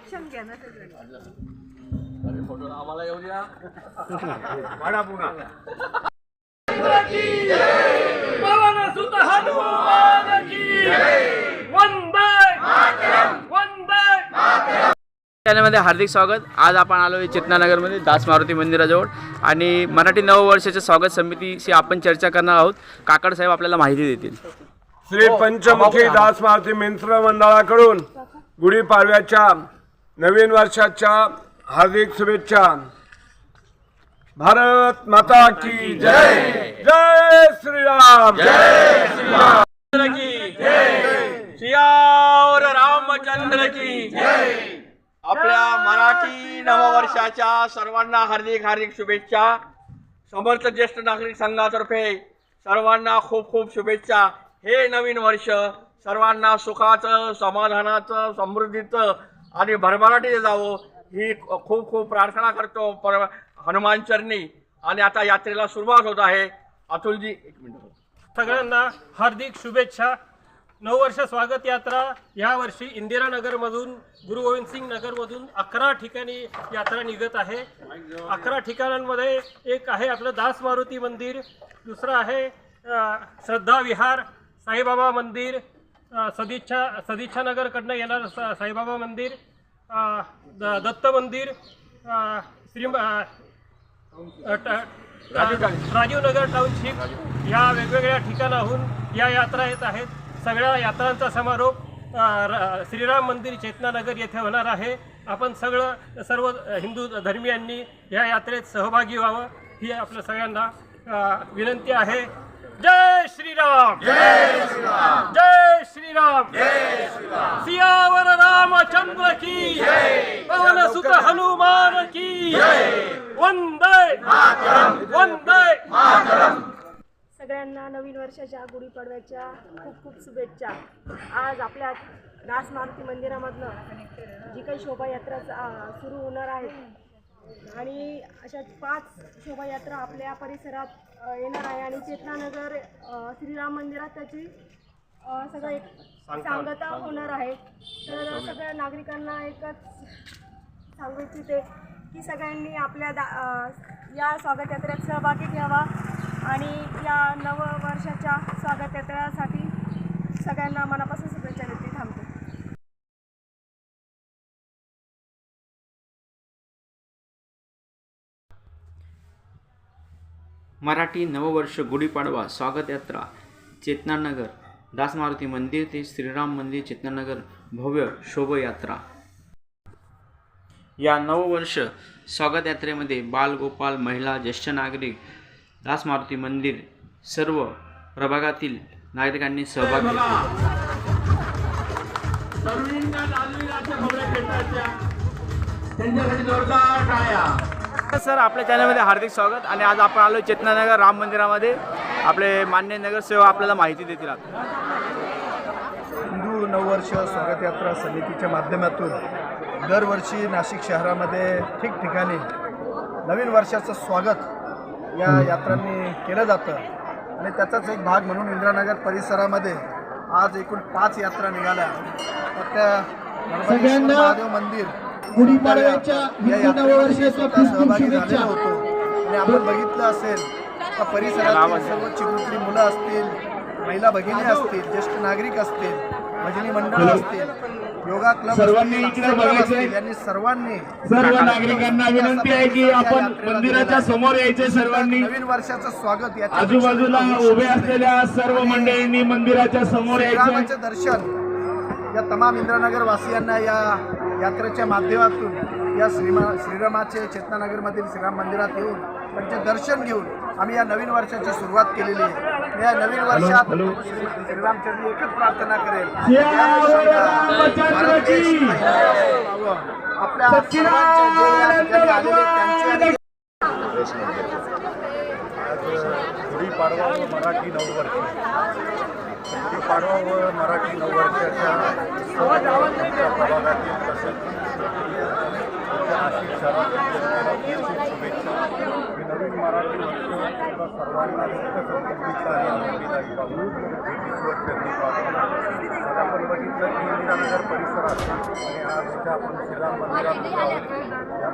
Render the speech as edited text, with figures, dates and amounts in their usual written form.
Action घ्या ना सगळं. फोटो आम्हाला येऊ द्या. चॅनलमध्ये हार्दिक स्वागत. आज आपण आलो आहे चेतनानगरमध्ये दास मारुती मंदिराजवळ आणि मराठी नववर्षाच्या स्वागत समितीशी आपण चर्चा करणार आहोत. काकड साहेब आपल्याला माहिती देतील. श्री पंचमुखी दास मारुती मित्र मंडळाकडून गुढीपाडव्याच्या नवीन वर्षाच्या हार्दिक शुभेच्छा. भारत माता की जय. जय श्रीराम. जय श्रीराम की सियावर रामचंद्र की जय. आपल्या मराठी नववर्षाच्या सर्वांना हार्दिक हार्दिक शुभेच्छा. समर्थ ज्येष्ठ नागरिक संघातर्फे सर्वांना खूप खूप शुभेच्छा. हे नवीन वर्ष सर्वांना सुखाचं, समाधानाचं, समृद्धीचं आणि भरभराटीचं जावं ही खूप खूप प्रार्थना करतो हनुमान चरणी. आणि आता यात्रेला सुरुवात होत आहे. अतुलजी एक मिनिट. सगळ्यांना हार्दिक शुभेच्छा. नववर्ष स्वागत यात्रा यावर्षी इंदिरानगरमधून, गुरु गोविंद सिंग नगरमधून 11 ठिकाणी यात्रा निघत आहे. 11 ठिकाणांमध्ये एक आहे आपलं दास मारुती मंदिर, दुसरं आहे श्रद्धा विहार, साईबाबा मंदिर, सदिच्छा नगरकडनं येणारं साईबाबा मंदिर, दत्त मंदिर, राजीवनगर टाउनशिप या वेगवेगळ्या ठिकाणाहून या यात्रा येत आहेत. सगळ्या यात्रांचा समारोप श्रीराम मंदिर चेतनानगर येथे होणार आहे. आपण सर्व हिंदू धर्मियांनी या यात्रेत सहभागी व्हावं ही आपल्या सगळ्यांना विनंती आहे. जय श्रीराम. जय श्रीराम. जय श्रीराम. जय श्रीराम. सियावर रामचंद्र की जय. पवन सुत हनुमान की जय. वंदे मातरम. वंदे मातरम. सगळ्यांना नवीन वर्षाच्या गुढीपाडव्याच्या खूप खूप शुभेच्छा. आज आपल्या दास मारुती मंदिरामधनं जी काही शोभायात्रा सुरू होणार आहे आणि अशा 5 शोभायात्रा आपल्या परिसरात येणार आहे आणि चेतनानगर श्रीराम मंदिरात त्याची सगळं एक सांगता होणार आहे. तर सगळ्या नागरिकांना एकच सांगू इच्छिते की सगळ्यांनी आपल्या या स्वागत यात्रेत सहभागी घ्यावा आणि या नववर्षाच्या स्वागत यात्रेसाठी सगळ्यांना मनापासून शुभेच्छा देते. थांबते. मराठी नववर्ष गुढीपाडवा स्वागत यात्रा चेतनानगर दास मारुती मंदिर ते श्रीराम मंदिर चेतनानगर भव्य शोभायात्रा. या नववर्ष स्वागत यात्रेमध्ये बालगोपाल, महिला, ज्येष्ठ नागरिक, दास मारुती मंदिर सर्व प्रभागातील नागरिकांनी सहभाग घेतला. सर, आपल्या चॅनलमध्ये हार्दिक स्वागत. आणि आज आपण आलो चेतनानगर राम मंदिरामध्ये. आपले मान्य नगरसेवक आपल्याला माहिती देतील. हिंदू नववर्ष स्वागत यात्रा समितीच्या माध्यमातून दरवर्षी नाशिक शहरामध्ये ठिकठिकाणी नवीन वर्षाचं स्वागत या यात्रांनी केलं जातं आणि त्याचाच एक भाग म्हणून इंदिरानगर परिसरामध्ये आज एकूण 5 यात्रा निघाल्या. त्या महादेव मंदिर गुढीपाडव्याच्या सहभागी झालेलो होतो आणि आपण बघितलं असेल तर परिसरात सर्व चिमुकली मुलं असतील, महिला भगिनी असतील, ज्येष्ठ नागरिक असतील, भजनी मंडळ असतील, योगा क्लब असतील, यांनी सर्व नागरिकांना विनंती आहे की आपण मंदिराच्या समोर यायचे. सर्वांनी नवीन वर्षाचं स्वागत या आजूबाजूला उभे असलेल्या सर्व मंडळींनी मंदिराच्या समोर यायचे. दर्शन या तमाम इंदिरानगर वासियांना या यात्रेच्या माध्यमातून या श्रीरामाचे चेतनानगरमधील श्रीराम मंदिरात येऊन त्यांचे दर्शन घेऊन आम्ही या नवीन वर्षाची सुरुवात केलेली आहे. या नवीन वर्षात श्रीरामचंद्र एकच प्रार्थना करेल, आपल्या गुढीपाडवा व मराठी नववर्ष. गुढीपाडवा व मराठी नववर्षाच्या प्रभागातील तसेच नाशिक शहरातील शुभेच्छा. हे नवीन मराठी वर्ष सर्वांना समृद्धीचा आणि आनंदीदायी पाहून आपण बघितलं की इंदिरानगर परिसरात महाराज आणि आज इथं आपण श्रीराम मंदिरात आहोत.